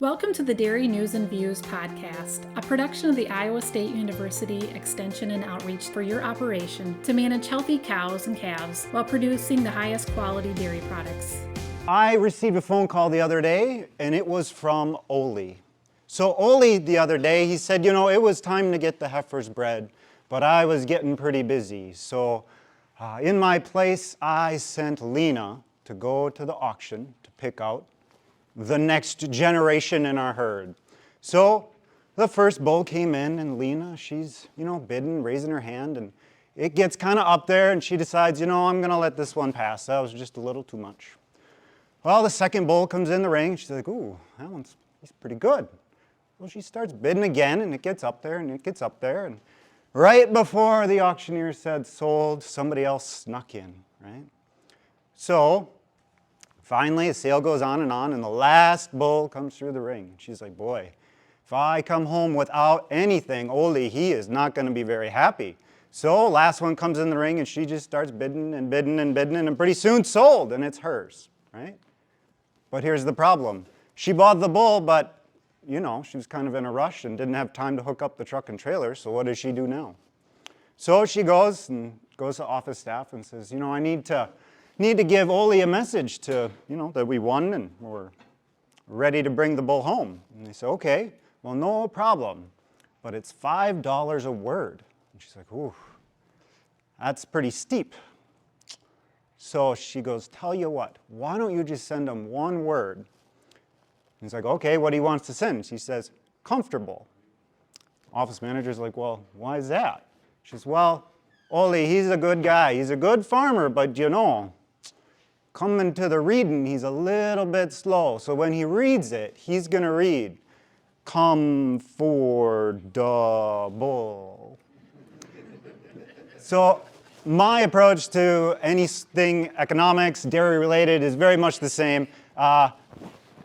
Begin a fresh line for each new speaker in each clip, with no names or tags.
Welcome to the Dairy News and Views podcast, a production of the Iowa State University Extension and Outreach for your operation to manage healthy cows and calves while producing the highest quality dairy products.
I received a phone call the other day, and it was from Ole. So Ole the other day, he said, it was time to get the heifers bred, but I was getting pretty busy. So in my place, I sent Lena to go to the auction to pick out the next generation in our herd. So the first bull came in, and Lena, she's, bidding, raising her hand, and it gets kind of up there, and she decides, I'm going to let this one pass. That was just a little too much. Well, the second bull comes in the ring. She's like, ooh, he's pretty good. Well, she starts bidding again, and it gets up there, and it gets up there. And right before the auctioneer said sold, somebody else snuck in, right? So finally, the sale goes on, and the last bull comes through the ring. She's like, boy, if I come home without anything, Ole, he is not going to be very happy. So last one comes in the ring, and she just starts bidding and bidding and bidding, and pretty soon sold, and it's hers, right? But here's the problem. She bought the bull, but, she was kind of in a rush and didn't have time to hook up the truck and trailer, so what does she do now? So she goes to office staff and says, I need to give Ole a message to, that we won and we're ready to bring the bull home. And they say, okay, well, no problem, but it's $5 a word. And she's like, ooh, that's pretty steep. So she goes, tell you what, why don't you just send him one word? And he's like, okay, what do he wants to send? She says, comfortable. Office manager's like, well, why is that? She says, well, Ole, he's a good guy. He's a good farmer, but coming to the reading, he's a little bit slow. So when he reads it, he's going to read, comfortable. So my approach to anything economics, dairy related, is very much the same.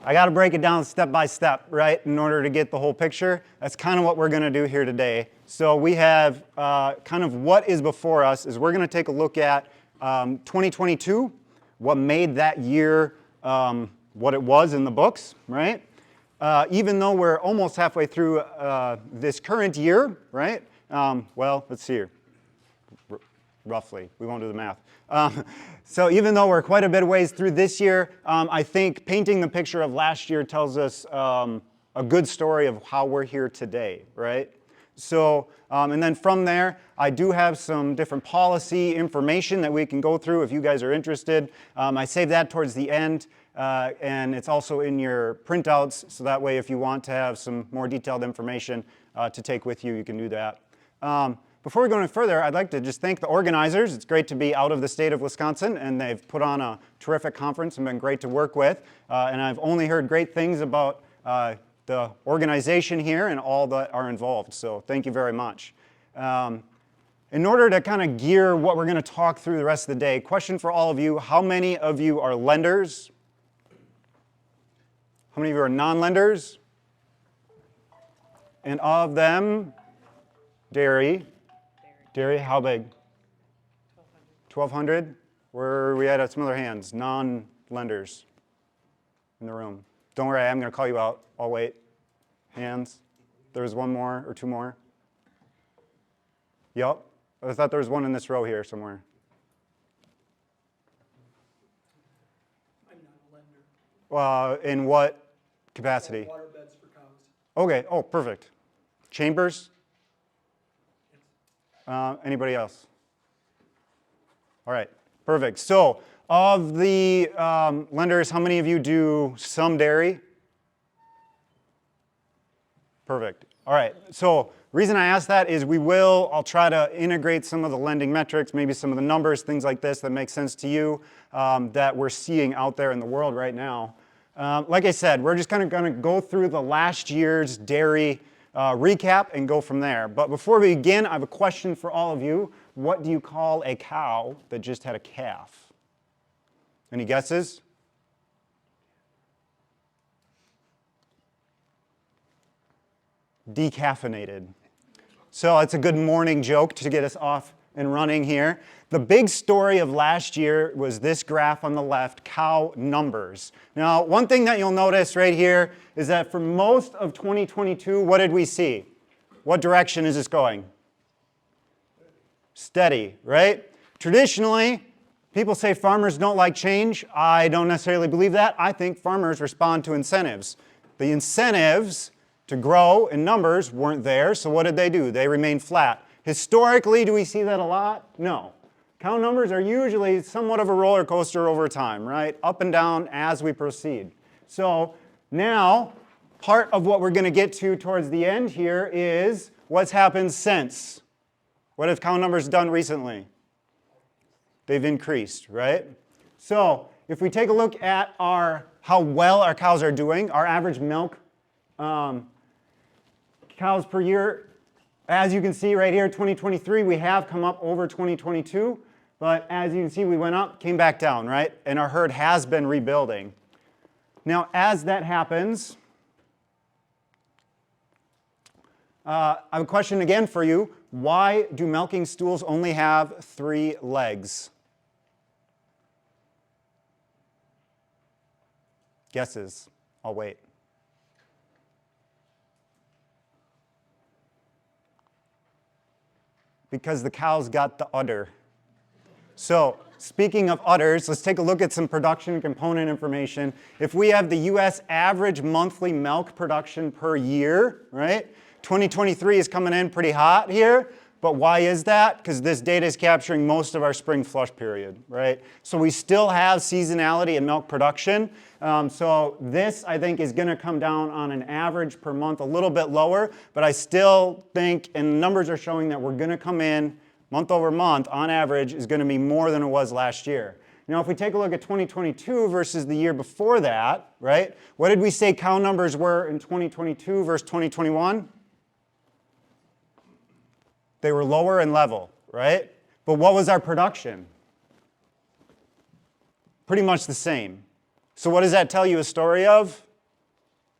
I got to break it down step by step, right, in order to get the whole picture. That's kind of what we're going to do here today. So we have kind of what is before us is we're going to take a look at 2022, what made that year what it was in the books, right? Even though we're almost halfway through this current year, right? Well, let's see here. Roughly. We won't do the math. So even though we're quite a bit of ways through this year, I think painting the picture of last year tells us a good story of how we're here today, right? So, and then from there, I do have some different policy information that we can go through if you guys are interested. I saved that towards the end, and it's also in your printouts, so that way if you want to have some more detailed information to take with you, you can do that. Before we go any further, I'd like to just thank the organizers. It's great to be out of the state of Wisconsin, and they've put on a terrific conference and been great to work with. And I've only heard great things about the organization here and all that are involved, so thank you very much. In order to kind of gear what we're going to talk through the rest of the day, question for all of you, how many of you are lenders? How many of you are non-lenders? And of them, dairy, how big? 1,200. Where are we at some other hands? Non-lenders in the room. Don't worry, I'm going to call you out. I'll wait. Hands. There's one more or two more. Yep. I thought there was one in this row here somewhere.
I'm not a lender.
In what capacity?
Water beds for cows.
Okay. Oh, perfect. Chambers? Anybody else? All right. Perfect. So, of the lenders, how many of you do some dairy? Perfect. All right. So, reason I ask that is I'll try to integrate some of the lending metrics, maybe some of the numbers, things like this that make sense to you that we're seeing out there in the world right now. Like I said, we're just kind of going to go through the last year's dairy recap and go from there. But before we begin, I have a question for all of you. What do you call a cow that just had a calf? Any guesses? Decaffeinated. So it's a good morning joke to get us off and running here. The big story of last year was this graph on the left, cow numbers. Now, one thing that you'll notice right here is that for most of 2022, what did we see? What direction is this going? Steady, right? Traditionally, people say farmers don't like change. I don't necessarily believe that. I think farmers respond to incentives. The incentives to grow in numbers weren't there, so what did they do? They remained flat. Historically, do we see that a lot? No. Cow numbers are usually somewhat of a roller coaster over time, right? Up and down as we proceed. So now, part of what we're going to get to towards the end here is what's happened since. What have cow numbers done recently? They've increased, right? So if we take a look at how well our cows are doing, our average milk cows per year, as you can see right here, 2023, we have come up over 2022, but as you can see, we went up, came back down, right? And our herd has been rebuilding. Now, as that happens, I have a question again for you. Why do milking stools only have 3 legs? Guesses? I'll wait. Because the cows got the udder. So, speaking of udders, let's take a look at some production component information. If we have the U.S. average monthly milk production per year, right? 2023 is coming in pretty hot here, but why is that? Because this data is capturing most of our spring flush period, right? So we still have seasonality in milk production. So this, I think, is going to come down on an average per month a little bit lower, but I still think, and the numbers are showing that we're going to come in month over month, on average, is going to be more than it was last year. Now, if we take a look at 2022 versus the year before that, right, what did we say cow numbers were in 2022 versus 2021? They were lower and level, right? But what was our production? Pretty much the same. So what does that tell you a story of?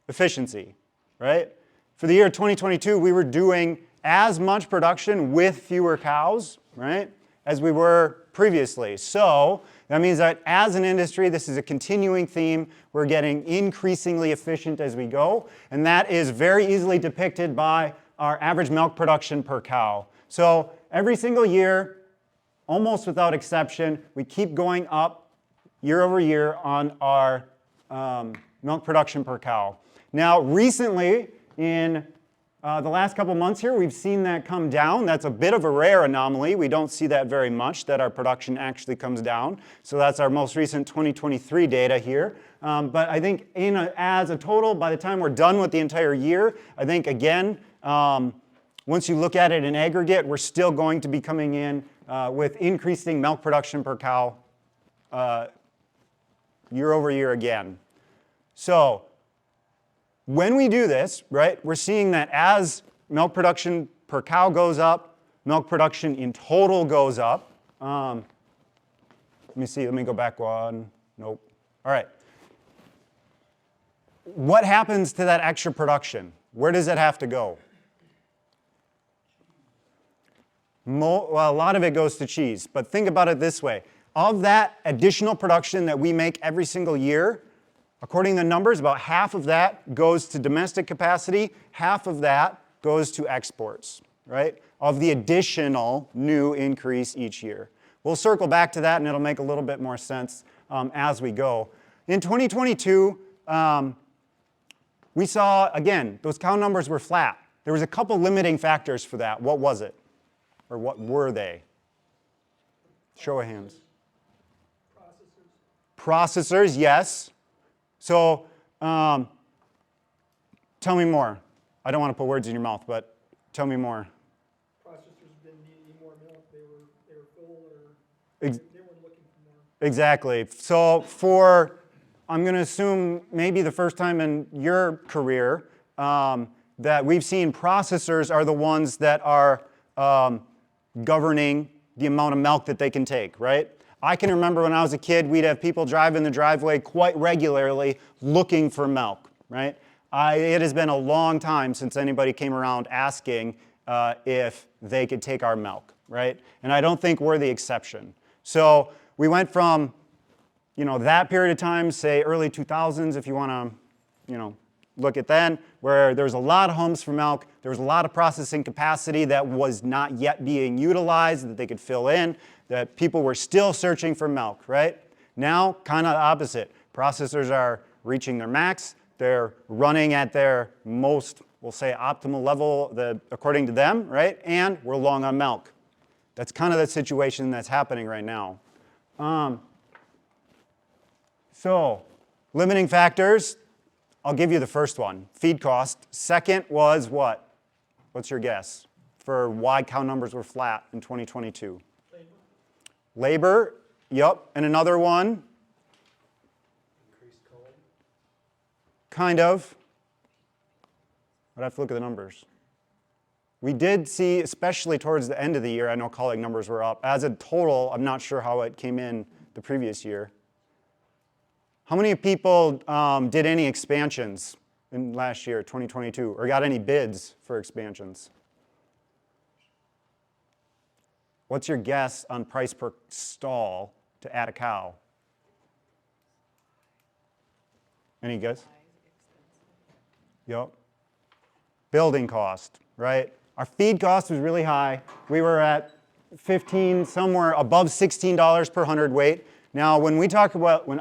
Efficiency, right? For the year 2022, we were doing as much production with fewer cows, right, as we were previously. So that means that as an industry, this is a continuing theme. We're getting increasingly efficient as we go, and that is very easily depicted by our average milk production per cow. So every single year, almost without exception, we keep going up year over year on our milk production per cow. Now, recently, in the last couple months here, we've seen that come down. That's a bit of a rare anomaly. We don't see that very much, that our production actually comes down. So that's our most recent 2023 data here. But I think as a total, by the time we're done with the entire year, I think, again, once you look at it in aggregate, we're still going to be coming in with increasing milk production per cow year over year again. So when we do this, right, we're seeing that as milk production per cow goes up, milk production in total goes up. Let me see, let me go back one. Nope. All right. What happens to that extra production? Where does it have to go? Well, a lot of it goes to cheese, but think about it this way. Of that additional production that we make every single year, according to the numbers, about half of that goes to domestic capacity, half of that goes to exports, right? Of the additional new increase each year. We'll circle back to that and it'll make a little bit more sense as we go. In 2022, we saw, again, those cow numbers were flat. There was a couple limiting factors for that. What was it? Or what were they? Show of hands. Processors, yes. So, tell me more. I don't want to put words in your mouth, but tell me more.
Processors didn't need any more milk. They were full, or they weren't looking for more.
Exactly. So I'm going to assume maybe the first time in your career that we've seen processors are the ones that are governing the amount of milk that they can take, right? I can remember when I was a kid, we'd have people drive in the driveway quite regularly looking for milk, right? It has been a long time since anybody came around asking if they could take our milk, right? And I don't think we're the exception. So we went from, that period of time, say early 2000s, if you want to, look at then, where there was a lot of homes for milk, there was a lot of processing capacity that was not yet being utilized, that they could fill in, that people were still searching for milk, right? Now, kind of the opposite. Processors are reaching their max, they're running at their most, we'll say, optimal level according to them, right? And we're long on milk. That's kind of the situation that's happening right now. So, limiting factors. I'll give you the first one, feed cost. Second was what? What's your guess for why cow numbers were flat in 2022? Labor, yep. And another one?
Increased culling.
Kind of. I'd have to look at the numbers. We did see, especially towards the end of the year, I know culling numbers were up. As a total, I'm not sure how it came in the previous year. How many people did any expansions in last year, 2022, or got any bids for expansions? What's your guess on price per stall to add a cow? Any guess? Yep. Building cost, right? Our feed cost was really high. We were at 15, somewhere above $16 per hundredweight. Now, when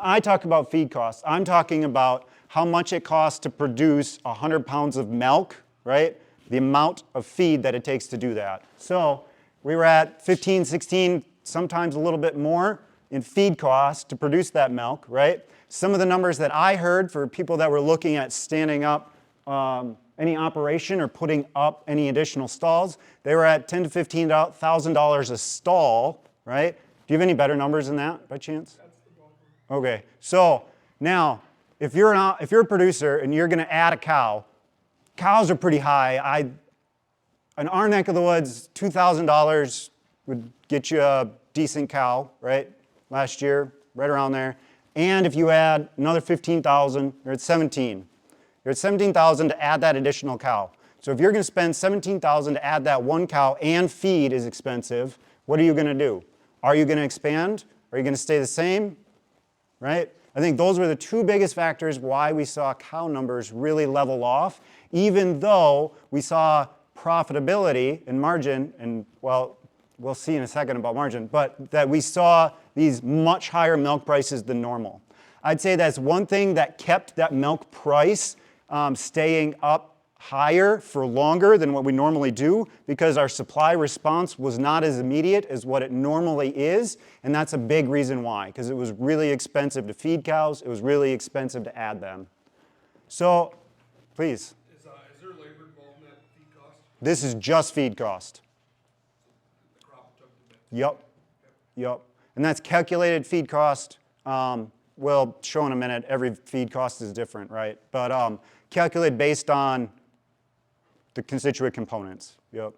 I talk about feed costs, I'm talking about how much it costs to produce 100 pounds of milk, right? The amount of feed that it takes to do that. So we were at 15, 16, sometimes a little bit more in feed costs to produce that milk, right? Some of the numbers that I heard for people that were looking at standing up any operation or putting up any additional stalls, they were at $10,000 to $15,000 a stall, right? Do you have any better numbers than that, by chance? Okay, so now, if you're a producer and you're going to add a cow, cows are pretty high. In our neck of the woods, $2,000 would get you a decent cow, right? Last year, right around there. And if you add another $15,000, you're at $17,000. You're at $17,000 to add that additional cow. So if you're going to spend $17,000 to add that one cow and feed is expensive, what are you going to do? Are you going to expand? Are you going to stay the same? Right? I think those were the two biggest factors why we saw cow numbers really level off, even though we saw profitability and margin, and well, we'll see in a second about margin, but that we saw these much higher milk prices than normal. I'd say that's one thing that kept that milk price staying up higher for longer than what we normally do, because our supply response was not as immediate as what it normally is, and that's a big reason why, because it was really expensive to feed cows, it was really expensive to add them. So, please.
Is there labor involved in that feed cost?
This is just feed cost.
The crop took the bit.
Yep. And that's calculated feed cost. We'll show in a minute, every feed cost is different, right? But calculated based on the constituent components. Yep.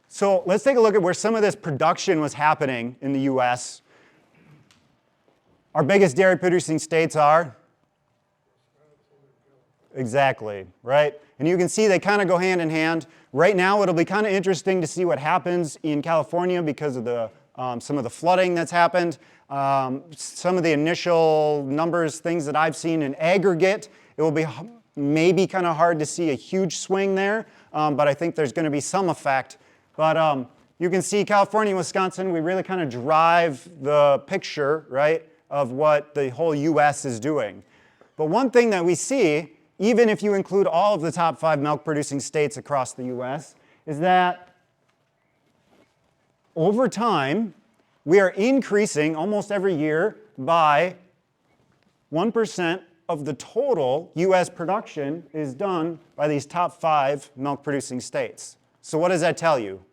So let's take a look at where some of this production was happening in the U.S. Our biggest dairy producing states are? Exactly, right? And you can see they kind of go hand in hand. Right now, it'll be kind of interesting to see what happens in California because of some of the flooding that's happened. Some of the initial numbers, things that I've seen in aggregate, it will be maybe kind of hard to see a huge swing there, but I think there's going to be some effect. But you can see California and Wisconsin, we really kind of drive the picture, right, of what the whole U.S. is doing. But one thing that we see, even if you include all of the top 5 milk-producing states across the U.S., is that over time, we are increasing almost every year by 1% of the total U.S. production is done by these top 5 milk-producing states. So what does that tell you?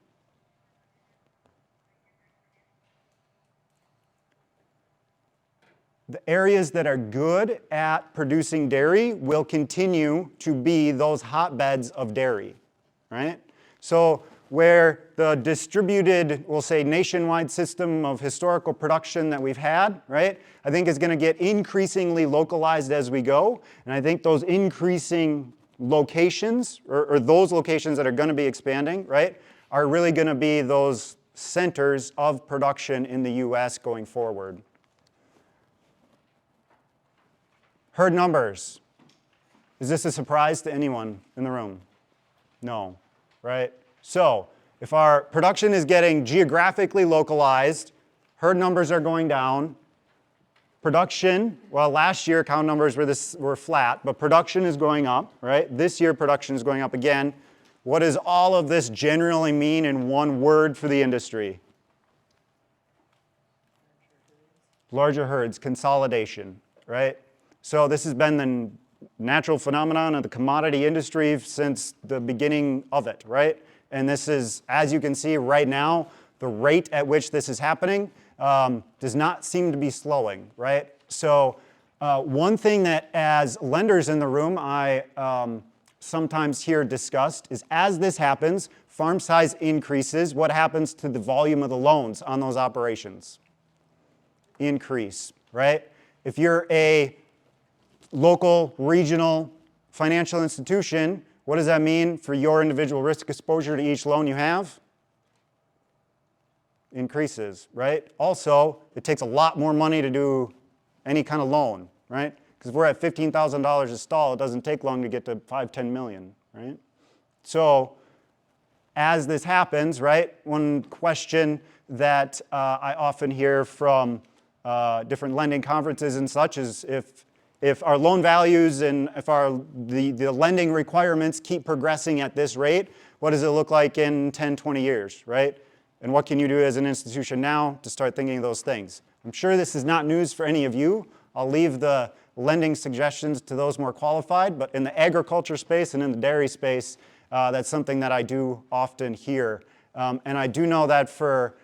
The areas that are good at producing dairy will continue to be those hotbeds of dairy, right? So where the distributed, we'll say, nationwide system of historical production that we've had, right, I think is going to get increasingly localized as we go. And I think those increasing locations, or those locations that are going to be expanding, right, are really going to be those centers of production in the U.S. going forward. Herd numbers. Is this a surprise to anyone in the room? No, right? So if our production is getting geographically localized, herd numbers are going down. Production, well, last year cow numbers were flat, but production is going up, right? This year production is going up again. What does all of this generally mean in one word for the industry? Larger herds, consolidation, right? So this has been the natural phenomenon of the commodity industry since the beginning of it, right? And this is, as you can see right now, the rate at which this is happening does not seem to be slowing, right? So one thing that as lenders in the room I sometimes hear discussed is as this happens, farm size increases, what happens to the volume of the loans on those operations? Increase, right? If you're a local, regional financial institution, what does that mean for your individual risk exposure to each loan you have? Increases, right? Also, it takes a lot more money to do any kind of loan, right? Because if we're at $15,000 a stall, it doesn't take long to get to 5-10 million, right? So as this happens, right, one question that I often hear from different lending conferences and such is if our loan values and if the lending requirements keep progressing at this rate, what does it look like in 10, 20 years, right? And what can you do as an institution now to start thinking of those things? I'm sure this is not news for any of you. I'll leave the lending suggestions to those more qualified, but in the agriculture space and in the dairy space, that's something that I do often hear. And I do know that for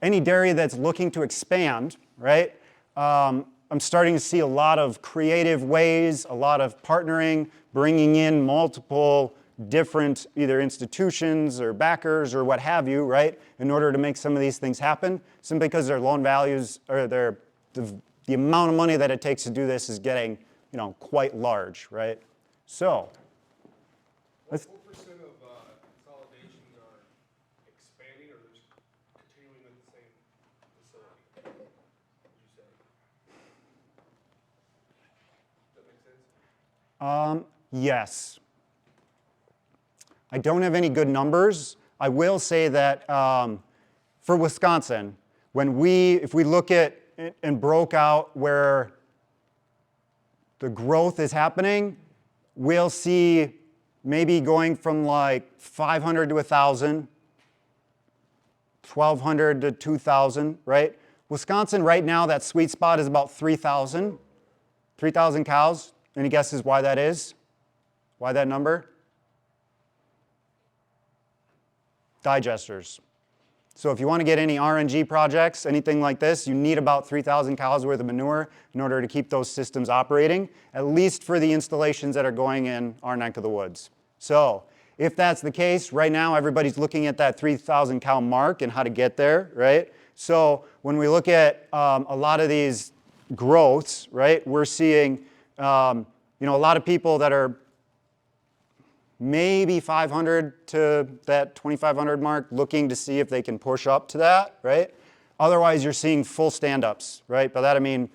any dairy that's looking to expand, right, I'm starting to see a lot of creative ways, a lot of partnering, bringing in multiple different either institutions or backers or what have you, right, in order to make some of these things happen, simply because their loan values or the amount of money that it takes to do this is getting, quite large, right? So,
What percent of consolidations are expanding or just continuing with the same facility? Would you say? Does that make sense?
Yes. I don't have any good numbers. I will say that for Wisconsin, if we look at and broke out where the growth is happening, we'll see maybe going from like 500 to 1,000, 1,200 to 2,000, right? Wisconsin right now, that sweet spot is about 3,000 cows. Any guesses why that is? Why that number? Digesters. So if you want to get any RNG projects, anything like this, you need about 3,000 cows worth of manure in order to keep those systems operating, at least for the installations that are going in our neck of the woods. So if that's the case, right now everybody's looking at that 3,000 cow mark and how to get there, right? So when we look at a lot of these growths, right, we're seeing a lot of people that are maybe 500 to that 2,500 mark, looking to see if they can push up to that, right? Otherwise, you're seeing full stand-ups, right? By that I mean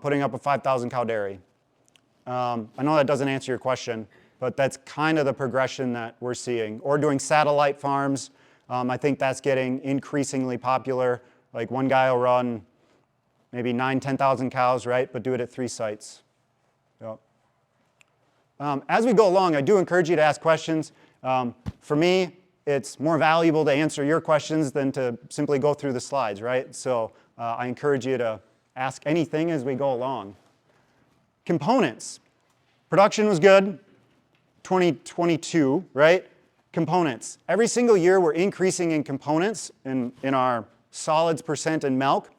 putting up a 5,000 cow dairy. I know that doesn't answer your question, but that's kind of the progression that we're seeing. Or doing satellite farms. I think that's getting increasingly popular. Like one guy will run maybe 9,000, 10,000 cows, right? But do it at 3 sites. Yep. As we go along, I do encourage you to ask questions. For me, it's more valuable to answer your questions than to simply go through the slides, right? So I encourage you to ask anything as we go along. Components. Production was good, 2022, right? Components. Every single year we're increasing in components in our solids percent in milk.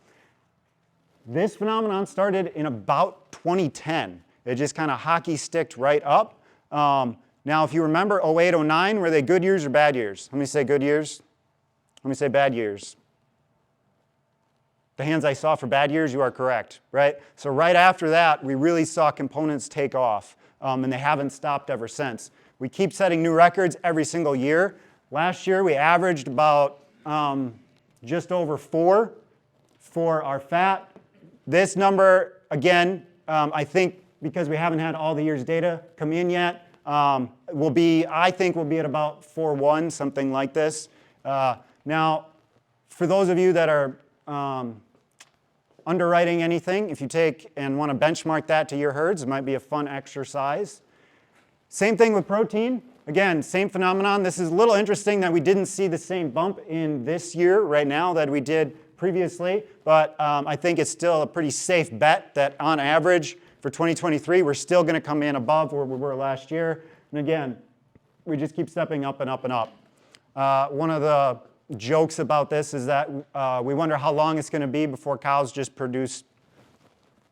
This phenomenon started in about 2010. It just kind of hockey sticked right up. Now, if you remember 08, 09, were they good years or bad years? Let me say good years. Let me say bad years. The hands I saw for bad years, you are correct, right? So right after that, we really saw components take off, and they haven't stopped ever since. We keep setting new records every single year. Last year we averaged about just over 4 for our fat. This number, again, I think because we haven't had all the year's data come in yet, I think we'll be at about 4.1, something like this. Now, for those of you that are underwriting anything, if you take and want to benchmark that to your herds, it might be a fun exercise. Same thing with protein. Again, same phenomenon. This is a little interesting that we didn't see the same bump in this year right now that we did previously, but I think it's still a pretty safe bet that on average for 2023, we're still going to come in above where we were last year. And again, we just keep stepping up and up and up. One of the jokes about this is that we wonder how long it's going to be before cows just produce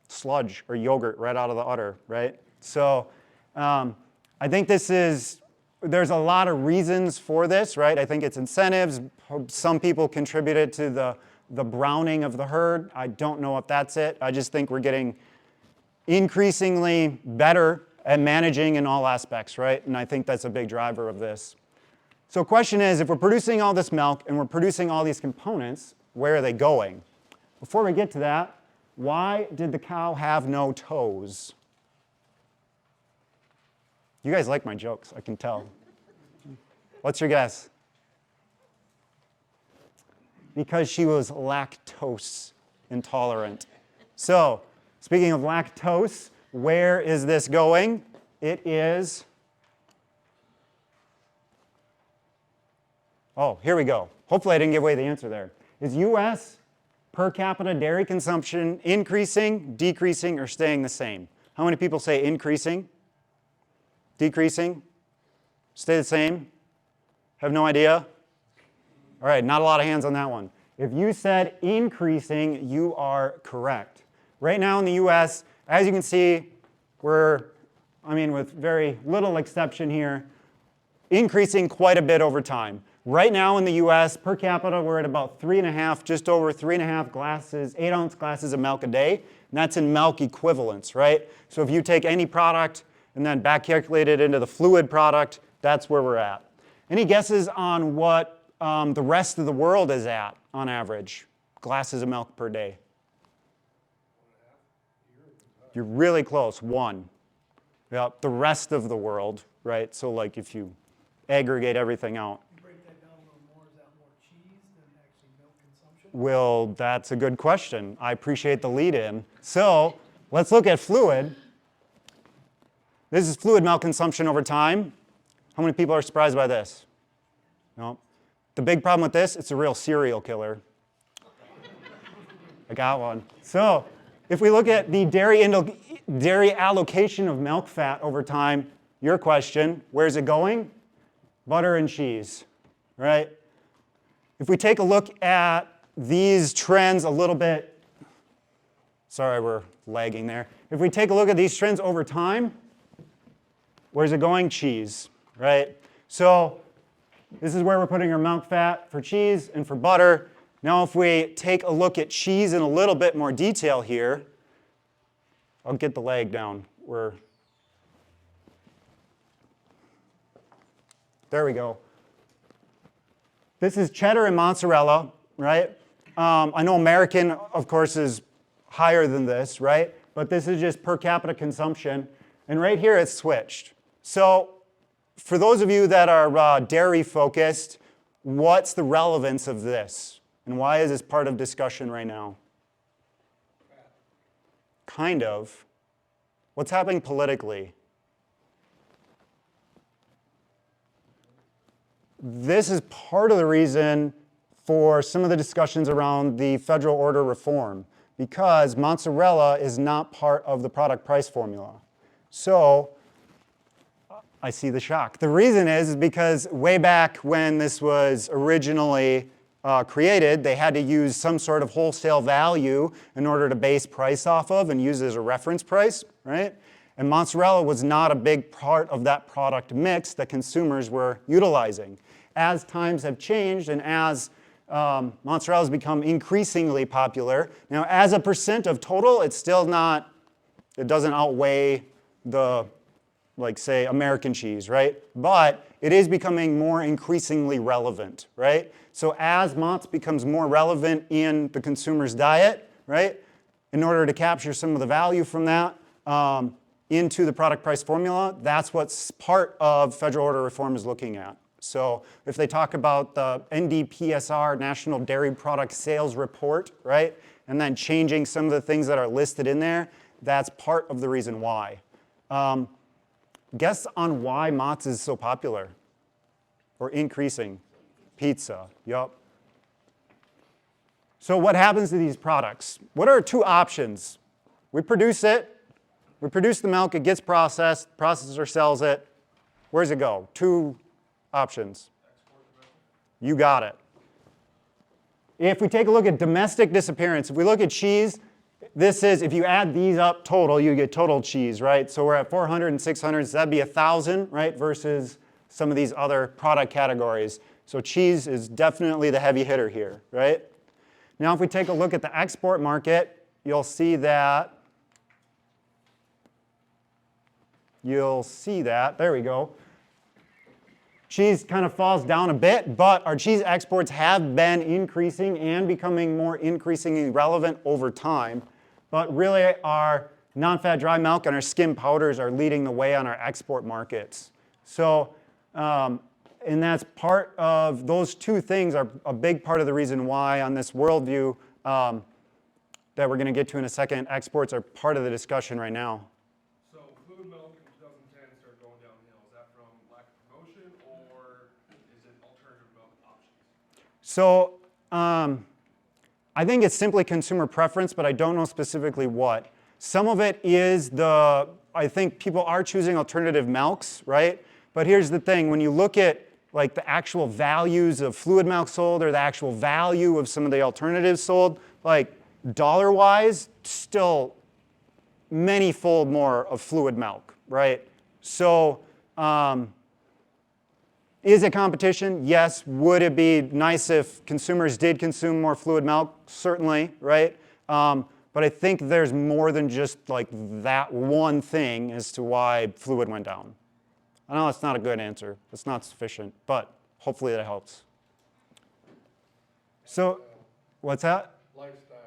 sludge or yogurt right out of the udder, right? So I think there's a lot of reasons for this, right? I think it's incentives. Some people contributed to the browning of the herd. I don't know if that's it. I just think we're getting increasingly better at managing in all aspects, right? And I think that's a big driver of this. So the question is, if we're producing all this milk and we're producing all these components, where are they going? Before we get to that, why did the cow have no toes? You guys like my jokes, I can tell. What's your guess? Because she was lactose intolerant. So, speaking of lactose, where is this going? It is, oh, here we go. Hopefully I didn't give away the answer there. Is U.S. per capita dairy consumption increasing, decreasing, or staying the same? How many people say increasing? Decreasing? Stay the same? Have no idea? All right, not a lot of hands on that one. If you said increasing, you are correct. Right now in the U.S., as you can see, with very little exception here, increasing quite a bit over time. Right now in the U.S., per capita, we're at about 3.5, just over 3.5 glasses, 8-ounce glasses of milk a day, and that's in milk equivalents, right? So if you take any product and then back calculate it into the fluid product, that's where we're at. Any guesses on what the rest of the world is at on average? Glasses of milk per day. You're really close, 1. Yeah, the rest of the world, right? So like if you aggregate everything out.
Break that down a little more, is that more cheese than actually milk consumption?
Well, that's a good question. I appreciate the lead in. So let's look at fluid. This is fluid milk consumption over time. How many people are surprised by this? No. The big problem with this, it's a real serial killer. I got one. So if we look at the dairy allocation of milk fat over time, your question, where's it going? Butter and cheese, right? If we take a look at these trends a little bit, sorry, we're lagging there. If we take a look at these trends over time, where's it going? Cheese, right? So this is where we're putting our milk fat for cheese and for butter. Now if we take a look at cheese in a little bit more detail here, I'll get the lag down. There we go. This is cheddar and mozzarella, right? I know American, of course, is higher than this, right? But this is just per capita consumption. And right here it's switched. So for those of you that are dairy focused, what's the relevance of this? And why is this part of discussion right now? Kind of. What's happening politically? This is part of the reason for some of the discussions around the federal order reform, because mozzarella is not part of the product price formula. So I see the shock. The reason is because way back when this was originally created, they had to use some sort of wholesale value in order to base price off of and use as a reference price, right? And mozzarella was not a big part of that product mix that consumers were utilizing. As times have changed and as mozzarella has become increasingly popular, now as a percent of total, it's still not, it doesn't outweigh the like say American cheese, right? But it is becoming more increasingly relevant, right? So as Mott's becomes more relevant in the consumer's diet, right? In order to capture some of the value from that into the product price formula, that's what part of federal order reform is looking at. So if they talk about the NDPSR, National Dairy Product Sales Report, right? And then changing some of the things that are listed in there, that's part of the reason why. Guess on why Mott's is so popular or increasing? Pizza, yup. So what happens to these products? What are two options? We produce it, we produce the milk, it gets processed, processor sells it. Where does it go? Two options. You got it. If we take a look at domestic disappearance, if we look at cheese, this is, if you add these up total, you get total cheese, right? So we're at 400 and 600, so that'd be 1,000, right? Versus some of these other product categories. So cheese is definitely the heavy hitter here, right? Now if we take a look at the export market, you'll see that, there we go. Cheese kind of falls down a bit, but our cheese exports have been increasing and becoming more increasingly relevant over time. But really our non-fat dry milk and our skim powders are leading the way on our export markets. So, and that's part of, those two things are a big part of the reason why on this worldview that we're going to get to in a second, exports are part of the discussion right now.
So fluid milk in 2010 started going downhill. Is that from lack of promotion or is it alternative milk options?
So I think it's simply consumer preference, but I don't know specifically what. Some of it is I think people are choosing alternative milks, right? But here's the thing, when you look at like the actual values of fluid milk sold or the actual value of some of the alternatives sold, like dollar-wise, still many-fold more of fluid milk, right? So is it competition? Yes. Would it be nice if consumers did consume more fluid milk? Certainly, right? But I think there's more than just like that one thing as to why fluid went down. I know that's not a good answer. It's not sufficient, but hopefully that helps. So, what's that?
Lifestyle.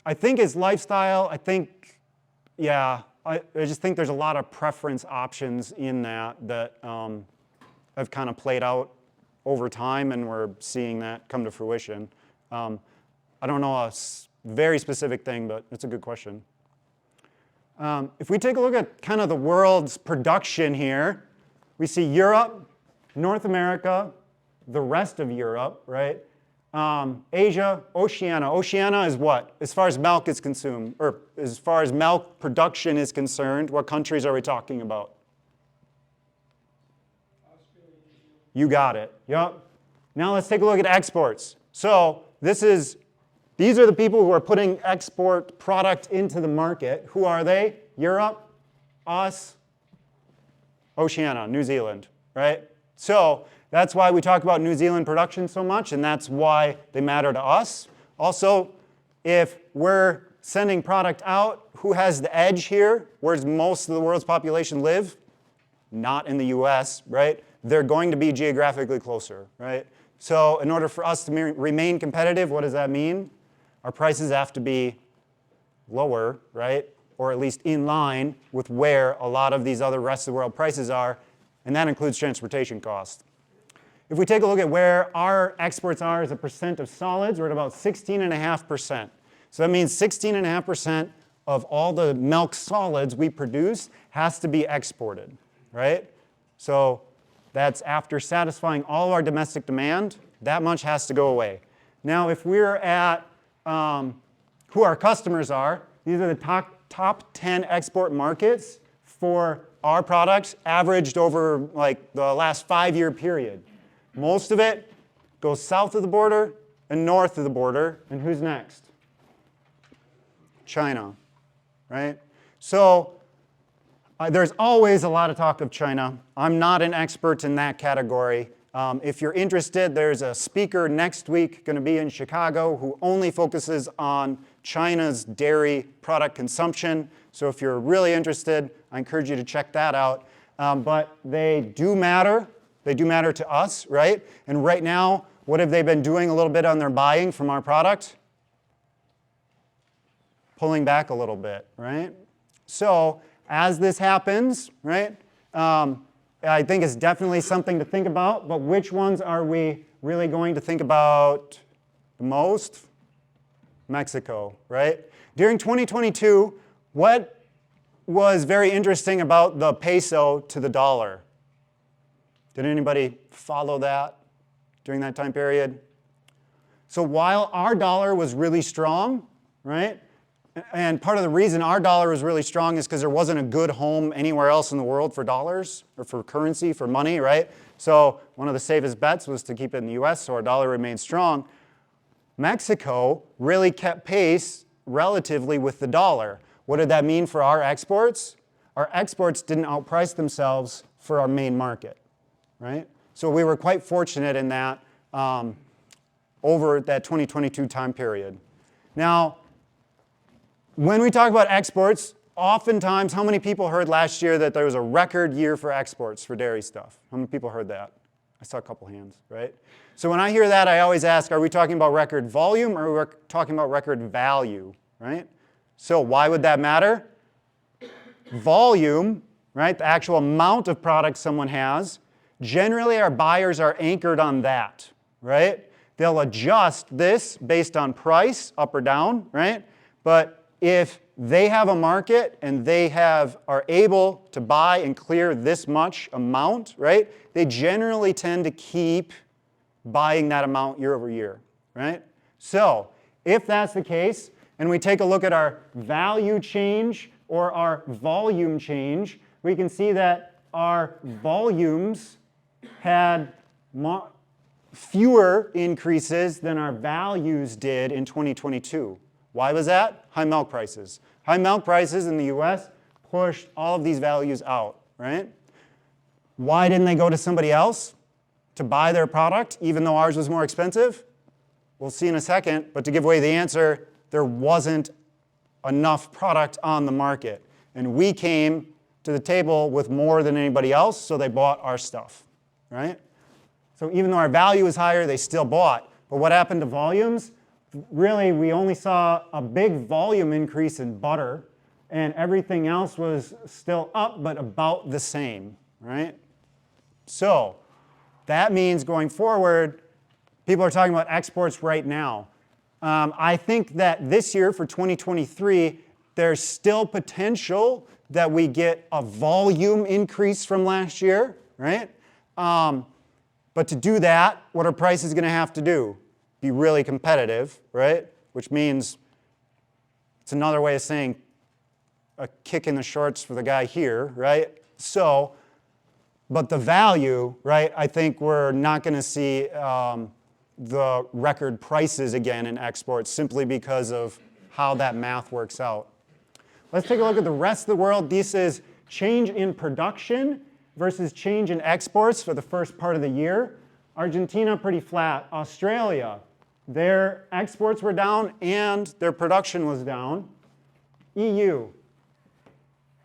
I think it's lifestyle. I think, yeah, I just think there's a lot of preference options in that have kind of played out over time, and we're seeing that come to fruition. I don't know a very specific thing, but it's a good question. If we take a look at kind of the world's production here, we see Europe, North America, the rest of Europe, right? Asia, Oceania. Oceania is what? As far as milk is consumed, or as far as milk production is concerned, what countries are we talking about? You got it. Yep. Now let's take a look at exports. So these are the people who are putting export product into the market. Who are they? Europe, us, Oceania, New Zealand, right? So that's why we talk about New Zealand production so much, and that's why they matter to us. Also, if we're sending product out, who has the edge here? Where does most of the world's population live? Not in the US, right? They're going to be geographically closer, right? So in order for us to remain competitive, what does that mean? Our prices have to be lower, right? Or at least in line with where a lot of these other rest of the world prices are, and that includes transportation costs. If we take a look at where our exports are as a percent of solids, we're at about 16.5%. So that means 16.5% of all the milk solids we produce has to be exported, right? So that's after satisfying all of our domestic demand, that much has to go away. Now, if we're at who our customers are, these are the top 10 export markets for our products averaged over like the last 5-year period. Most of it goes south of the border and north of the border. And who's next? China, right? So there's always a lot of talk of China. I'm not an expert in that category. If you're interested, there's a speaker next week going to be in Chicago who only focuses on China's dairy product consumption. So if you're really interested, I encourage you to check that out. but they do matter. They do matter to us, right? And right now, what have they been doing a little bit on their buying from our product? Pulling back a little bit, right? So as this happens, right, I think it's definitely something to think about, but which ones are we really going to think about the most? Mexico, right? During 2022, what was very interesting about the peso to the dollar? Did anybody follow that during that time period? So while our dollar was really strong, right? And part of the reason our dollar was really strong is because there wasn't a good home anywhere else in the world for dollars or for currency, for money, right? So one of the safest bets was to keep it in the US so our dollar remained strong. Mexico really kept pace relatively with the dollar. What did that mean for our exports? Our exports didn't outprice themselves for our main market, right? So we were quite fortunate in that over that 2022 time period. Now, when we talk about exports, oftentimes, how many people heard last year that there was a record year for exports for dairy stuff? How many people heard that? I saw a couple hands, right? So when I hear that, I always ask, are we talking about record volume or are we talking about record value, right? So why would that matter? Volume, right, the actual amount of product someone has, generally our buyers are anchored on that, right? They'll adjust this based on price, up or down, right? But if they have a market and they are able to buy and clear this much amount, right, they generally tend to keep buying that amount year over year, right? So if that's the case, and we take a look at our value change or our volume change, we can see that our volumes had fewer increases than our values did in 2022. Why was that? High milk prices. High milk prices in the US pushed all of these values out, right? Why didn't they go to somebody else to buy their product, even though ours was more expensive? We'll see in a second, but to give away the answer, there wasn't enough product on the market. And we came to the table with more than anybody else, so they bought our stuff, right? So even though our value was higher, they still bought. But what happened to volumes? Really, we only saw a big volume increase in butter, and everything else was still up, but about the same, right? So that means going forward, people are talking about exports right now. I think that this year, for 2023, there's still potential that we get a volume increase from last year, right? But to do that, what are prices going to have to do? Be really competitive, right? Which means it's another way of saying a kick in the shorts for the guy here, right? So, but the value, right, I think we're not going to see the record prices again in exports simply because of how that math works out. Let's take a look at the rest of the world. This is change in production versus change in exports for the first part of the year. Argentina, pretty flat. Australia, their exports were down and their production was down. EU,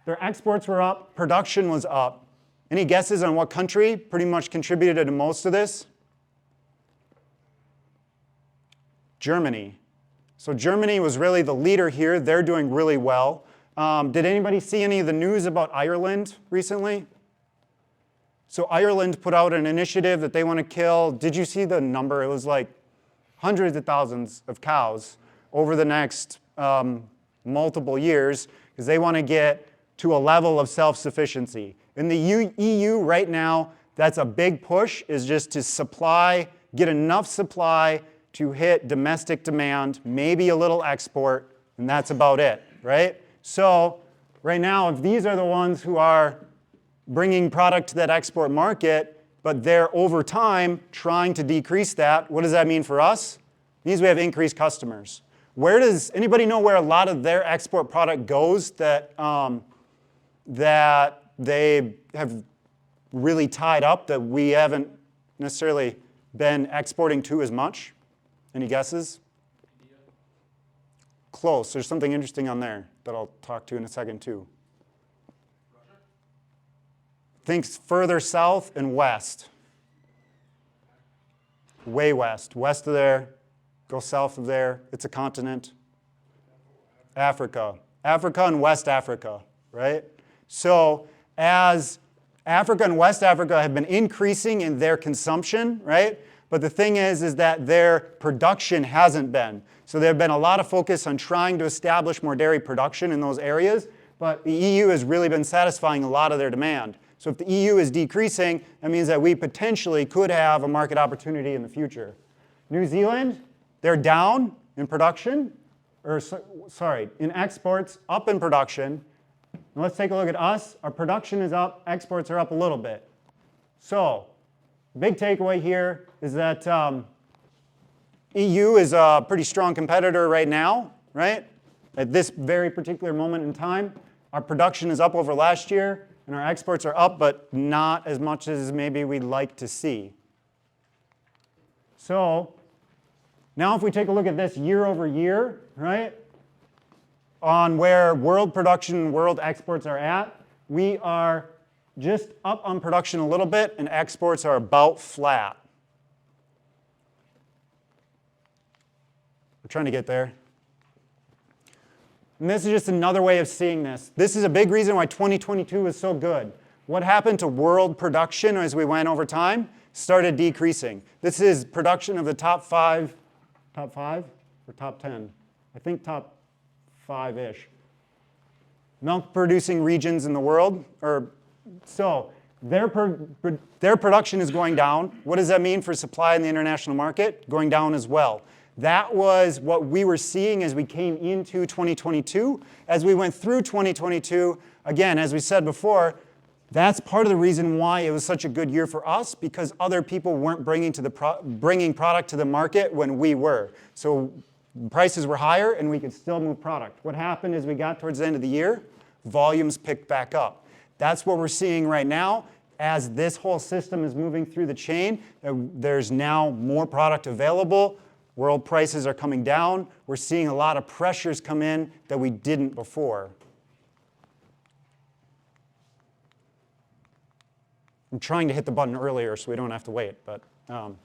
their exports were up, production was up. Any guesses on what country pretty much contributed to most of this? Germany. So Germany was really the leader here. They're doing really well. Did anybody see any of the news about Ireland recently? So Ireland put out an initiative that they want to kill. Did you see the number? It was like hundreds of thousands of cows over the next multiple years because they want to get to a level of self-sufficiency. In the EU right now, that's a big push, is just to supply, get enough supply to hit domestic demand, maybe a little export, and that's about it, right? So right now, if these are the ones who are bringing product to that export market, but they're over time trying to decrease that, what does that mean for us? It means we have increased customers. Where does anybody know where a lot of their export product goes that that they have really tied up that we haven't necessarily been exporting to as much? Any guesses? India. Close. There's something interesting on there that I'll talk to in a second too. think further south and west. Way west. West of there, go south of there. It's a continent. Africa. Africa and West Africa, right? So as Africa and West Africa have been increasing in their consumption, right? But the thing is that their production hasn't been. So there have been a lot of focus on trying to establish more dairy production in those areas, but the EU has really been satisfying a lot of their demand. So if the EU is decreasing, that means that we potentially could have a market opportunity in the future. New Zealand, they're down in production, or sorry, in exports, up in production. Now let's take a look at us. Our production is up, exports are up a little bit. So, big takeaway here is that EU is a pretty strong competitor right now, right? At this very particular moment in time, our production is up over last year, and our exports are up, but not as much as maybe we'd like to see. So, now if we take a look at this year over year, right, on where world production and world exports are at, we are just up on production a little bit, and exports are about flat. We're trying to get there. And this is just another way of seeing this. This is a big reason why 2022 was so good. What happened to world production as we went over time? Started decreasing. This is production of the top five or top 10? I think top 5-ish. Milk producing regions in the world, so their production is going down. What does that mean for supply in the international market? Going down as well. That was what we were seeing as we came into 2022. As we went through 2022, again, as we said before, that's part of the reason why it was such a good year for us, because other people weren't bringing product to the market when we were. So prices were higher and we could still move product. What happened as we got towards the end of the year? Volumes picked back up. That's what we're seeing right now. As this whole system is moving through the chain, there's now more product available. World prices are coming down. We're seeing a lot of pressures come in that we didn't before. I'm trying to hit the button earlier so we don't have to wait, but and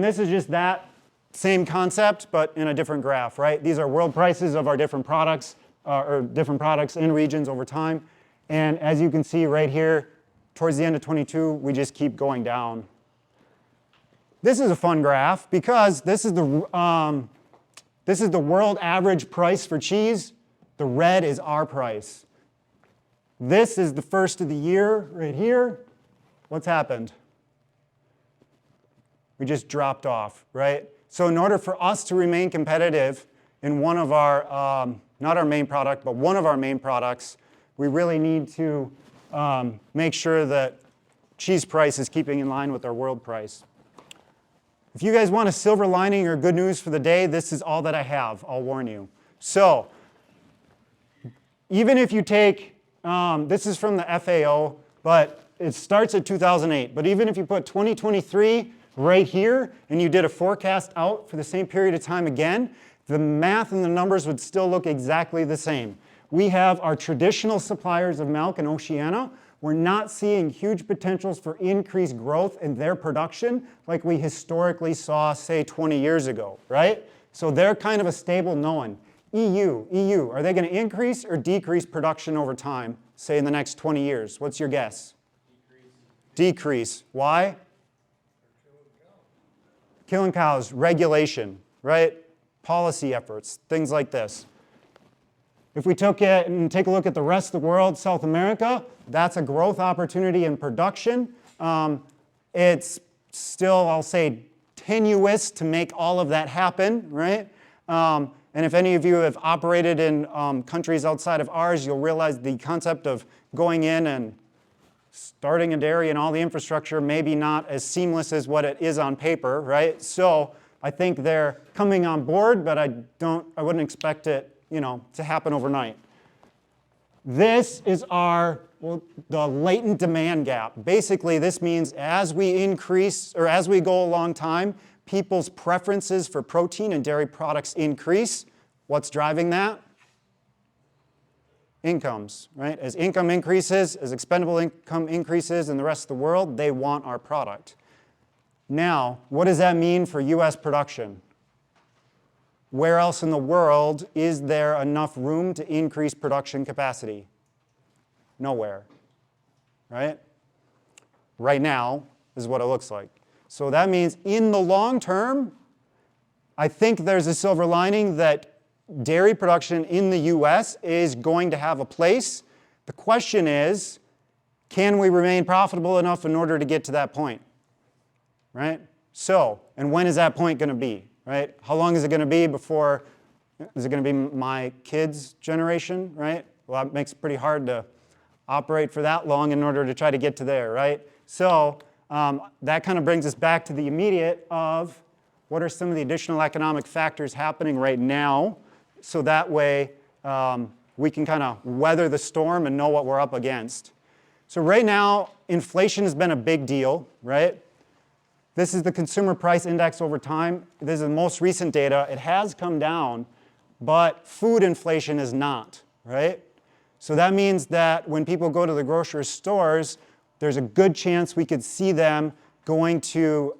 this is just that same concept, but in a different graph, right? These are world prices of our different products, or different products in regions over time. And as you can see right here, towards the end of 22, we just keep going down. This is a fun graph because this is the world average price for cheese. The red is our price. This is the first of the year right here. What's happened? We just dropped off, right? So in order for us to remain competitive in one of our, not our main product, but one of our main products, we really need to make sure that cheese price is keeping in line with our world price. If you guys want a silver lining or good news for the day, this is all that I have, I'll warn you. So, even if you take, this is from the FAO, but it starts at 2008, but even if you put 2023 right here, and you did a forecast out for the same period of time again, the math and the numbers would still look exactly the same. We have our traditional suppliers of milk in Oceania. We're not seeing huge potentials for increased growth in their production like we historically saw, say, 20 years ago, right? So they're kind of a stable known. EU, are they going to increase or decrease production over time, say in the next 20 years? What's your guess? Decrease. Why? Killing cows, regulation, right? Policy efforts, things like this. If we took it and take a look at the rest of the world, South America, that's a growth opportunity in production. It's still, I'll say, tenuous to make all of that happen, right? And if any of you have operated in countries outside of ours, you'll realize the concept of going in and starting a dairy and all the infrastructure maybe not as seamless as what it is on paper, right? So I think they're coming on board, but I wouldn't expect it, to happen overnight. This is the latent demand gap. Basically, this means as we increase, or as we go along time, people's preferences for protein and dairy products increase. What's driving that? incomes, right? As income increases, as expendable income increases in the rest of the world, they want our product. Now, what does that mean for US production? Where else in the world is there enough room to increase production capacity? Nowhere, right? Right now is what it looks like. So that means in the long term, I think there's a silver lining that dairy production in the US is going to have a place. The question is, can we remain profitable enough in order to get to that point? Right? So, and when is that point going to be? Right? How long is it going to be before, is it going to be my kids' generation? Right? Well, that makes it pretty hard to operate for that long in order to try to get to there, right? So that kind of brings us back to the immediate of what are some of the additional economic factors happening right now, so that way we can kind of weather the storm and know what we're up against. So right now, inflation has been a big deal, right? This is the consumer price index over time. This is the most recent data. It has come down, but food inflation is not, right? So that means that when people go to the grocery stores, there's a good chance we could see them going to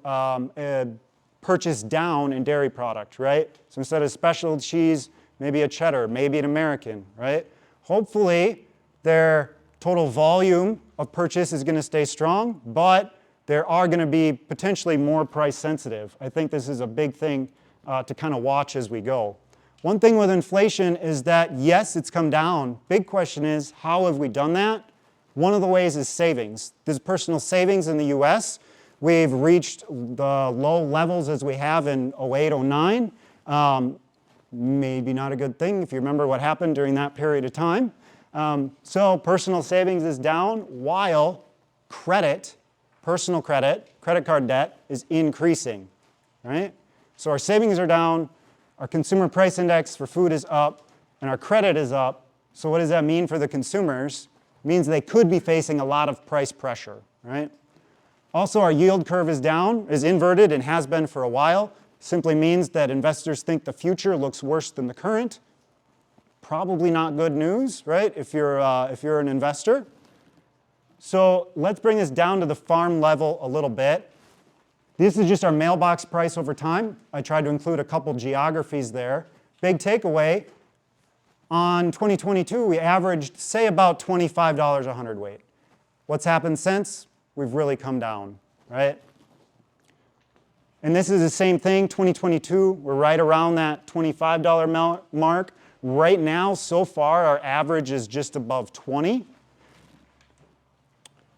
purchase down in dairy product, right? So instead of special cheese, maybe a cheddar, maybe an American, right? Hopefully, their total volume of purchase is going to stay strong, but there are going to be potentially more price sensitive. I think this is a big thing to kind of watch as we go. One thing with inflation is that, yes, it's come down. Big question is, how have we done that? One of the ways is savings. There's personal savings in the US. We've reached the low levels as we have in 08, 09. Maybe not a good thing if you remember what happened during that period of time. So personal savings is down while credit, personal credit, credit card debt is increasing, right? So our savings are down, our consumer price index for food is up, and our credit is up. So what does that mean for the consumers? It means they could be facing a lot of price pressure, right? Also, our yield curve is down, is inverted, and has been for a while. Simply means that investors think the future looks worse than the current. Probably not good news, right, if you're an investor. So let's bring this down to the farm level a little bit. This is just our mailbox price over time. I tried to include a couple geographies there. Big takeaway, on 2022, we averaged, say, about $25 a hundredweight. What's happened since? We've really come down, right? And this is the same thing, 2022, we're right around that $25 mark. Right now, so far, our average is just above 20.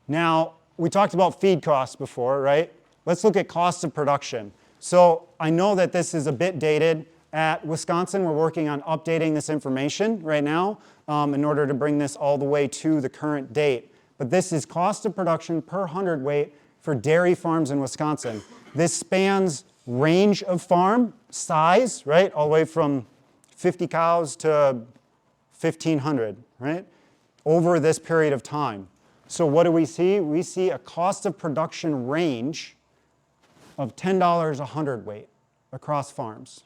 Now, we talked about feed costs before, right? Let's look at costs of production. So I know that this is a bit dated. At Wisconsin, we're working on updating this information right now in order to bring this all the way to the current date. But this is cost of production per hundredweight for dairy farms in Wisconsin. This spans range of farm size, right? All the way from 50 cows to 1,500, right? Over this period of time. So what do we see? We see a cost of production range of $10 a hundredweight across farms.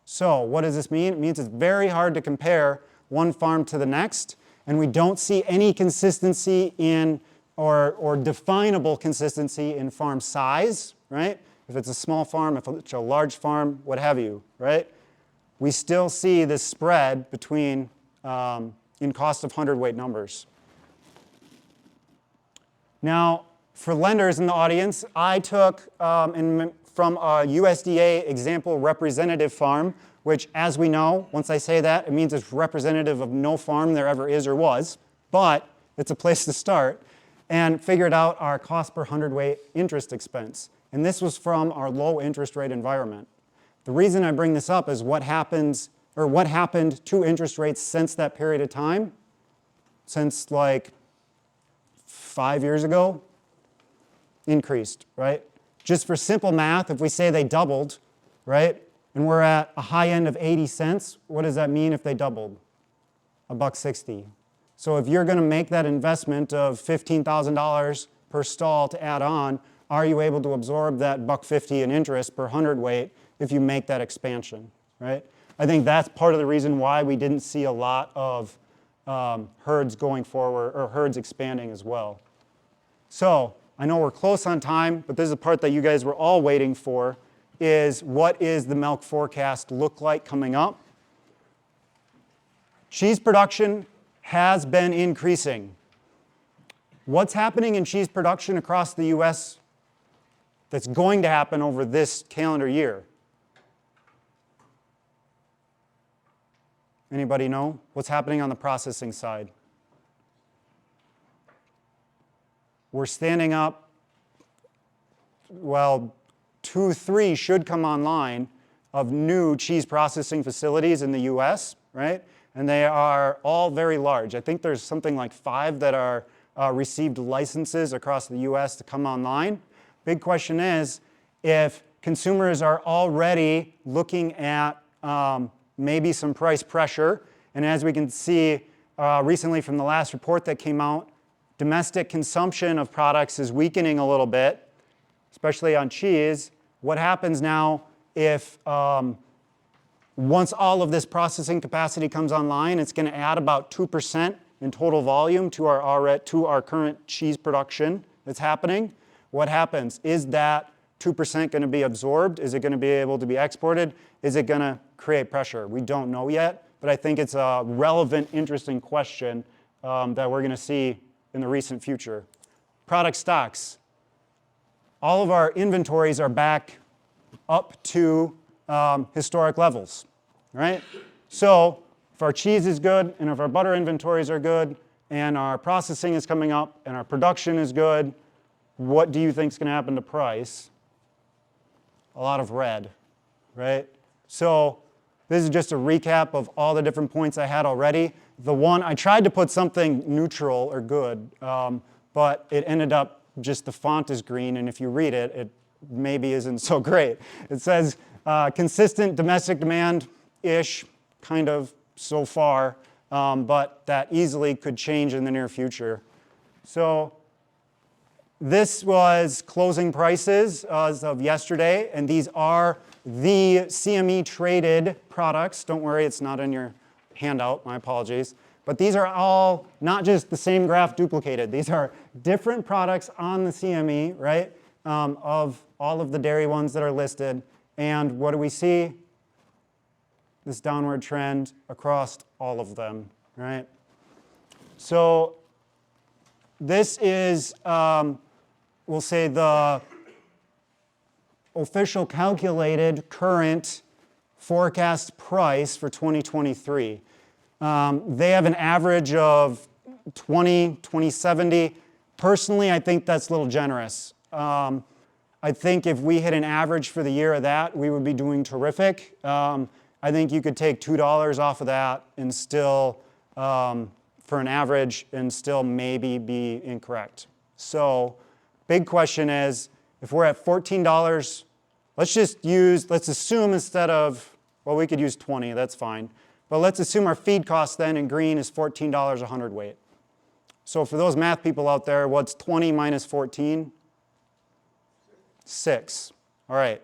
So what does this mean? It means it's very hard to compare one farm to the next, and we don't see any consistency in, or definable consistency in farm size, right? If it's a small farm, if it's a large farm, what have you, right? We still see this spread between in cost of hundredweight numbers. Now, for lenders in the audience, I took from a USDA example representative farm, which, as we know, once I say that, it means it's representative of no farm there ever is or was, but it's a place to start, and figured out our cost per hundredweight interest expense. And this was from our low interest rate environment. The reason I bring this up is what happened to interest rates since that period of time, since like 5 years ago, increased, right? Just for simple math, if we say they doubled, right, and we're at a high end of 80 cents, what does that mean if they doubled? $1.60. So if you're going to make that investment of $15,000 per stall to add on, are you able to absorb that $1.50 in interest per hundredweight if you make that expansion, right? I think that's part of the reason why we didn't see a lot of herds going forward, or herds expanding as well. So I know we're close on time, but this is the part that you guys were all waiting for, is what is the milk forecast look like coming up? Cheese production has been increasing. What's happening in cheese production across the U.S. that's going to happen over this calendar year? Anybody know? What's happening on the processing side? We're standing up, well, 2, 3 should come online of new cheese processing facilities in the U.S., right? And they are all very large. I think there's something like 5 that are received licenses across the U.S. to come online. Big question is, if consumers are already looking at maybe some price pressure, and as we can see recently from the last report that came out, domestic consumption of products is weakening a little bit, especially on cheese. What happens now if once all of this processing capacity comes online, it's going to add about 2% in total volume to our current cheese production that's happening. What happens? Is that 2% going to be absorbed? Is it going to be able to be exported? Is it going to create pressure? We don't know yet, but I think it's a relevant, interesting question that we're going to see in the recent future. Product stocks. All of our inventories are back up to historic levels, right? So if our cheese is good, and if our butter inventories are good, and our processing is coming up, and our production is good, what do you think is going to happen to price? A lot of red, right? So this is just a recap of all the different points I had already. The one, I tried to put something neutral or good, but it ended up just the font is green, and if you read it, it maybe isn't so great. It says consistent domestic demand-ish, kind of so far, but that easily could change in the near future. So this was closing prices as of yesterday, and these are the CME traded products. Don't worry, it's not in your handout, my apologies. But these are all not just the same graph duplicated. These are different products on the CME, right, of all of the dairy ones that are listed. And what do we see? This downward trend across all of them, right? So this is, we'll say, the official calculated current forecast price for 2023. They have an average of 2070. Personally, I think that's a little generous. I think if we hit an average for the year of that, we would be doing terrific. I think you could take $2 off of that and still, for an average, and still maybe be incorrect. So, big question is, if we're at $14, let's assume instead of, well, we could use 20, that's fine. But let's assume our feed cost then in green is $14 a hundredweight. So for those math people out there, what's 20 minus 14? 6. All right.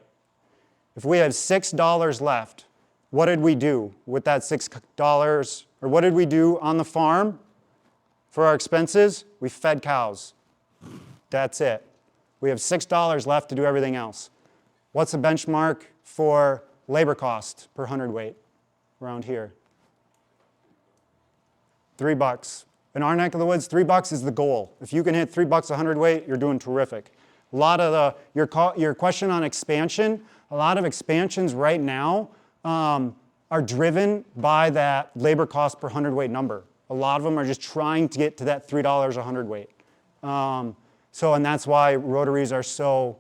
If we had $6 left, what did we do with that $6? Or what did we do on the farm for our expenses? We fed cows. That's it. We have $6 left to do everything else. What's the benchmark for labor cost per hundredweight around here? $3. In our neck of the woods, $3 is the goal. If you can hit $3 a hundredweight, you're doing terrific. A lot of your question on expansion, a lot of expansions right now are driven by that labor cost per hundredweight number. A lot of them are just trying to get to that $3 a hundredweight. And that's why rotaries are so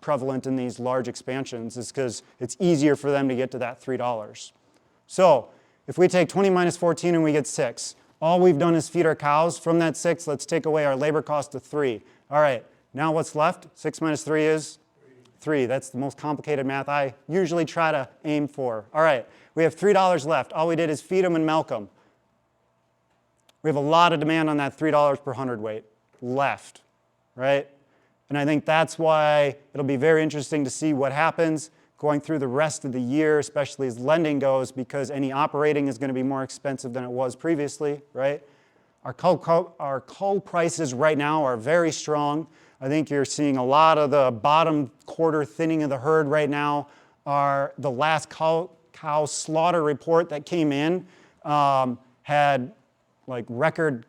prevalent in these large expansions, is because it's easier for them to get to that $3. So if we take 20 minus 14 and we get 6, all we've done is feed our cows. From that 6, let's take away our labor cost of 3. All right, now what's left? 6 minus 3 is? 3. That's the most complicated math I usually try to aim for. All right, we have $3 left. All we did is feed them and milk them. We have a lot of demand on that $3 per hundredweight left, right? And I think that's why it'll be very interesting to see what happens. going through the rest of the year, especially as lending goes, because any operating is going to be more expensive than it was previously, right? Our coal prices right now are very strong. I think you're seeing a lot of the bottom quarter thinning of the herd right now. The last cow slaughter report that came in had like record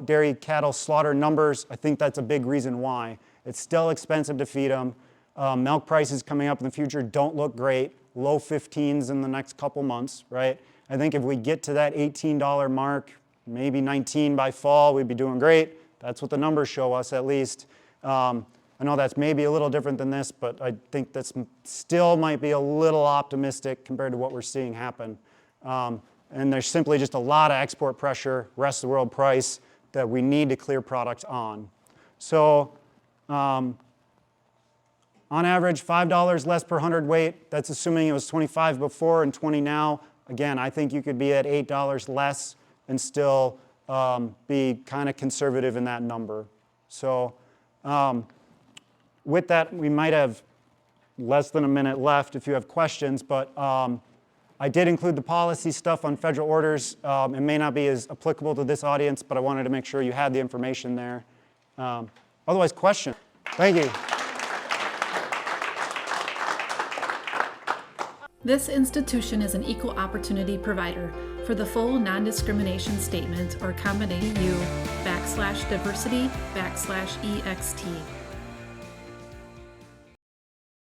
dairy cattle slaughter numbers. I think that's a big reason why. It's still expensive to feed them. Milk prices coming up in the future don't look great. Low 15s in the next couple months, right? I think if we get to that $18 mark, maybe 19 by fall, we'd be doing great. That's what the numbers show us at least. I know that's maybe a little different than this, but I think that's still might be a little optimistic compared to what we're seeing happen. And there's simply just a lot of export pressure, rest of the world price, that we need to clear products on. So on average, $5 less per hundredweight. That's assuming it was 25 before and 20 now. Again, I think you could be at $8 less and still be kind of conservative in that number. So with that, we might have less than a minute left if you have questions, but I did include the policy stuff on federal orders. It may not be as applicable to this audience, but I wanted to make sure you had the information there. Otherwise, question. Thank you.
This institution is an equal opportunity provider. For the full non-discrimination statement or combination U /diversity/EXT.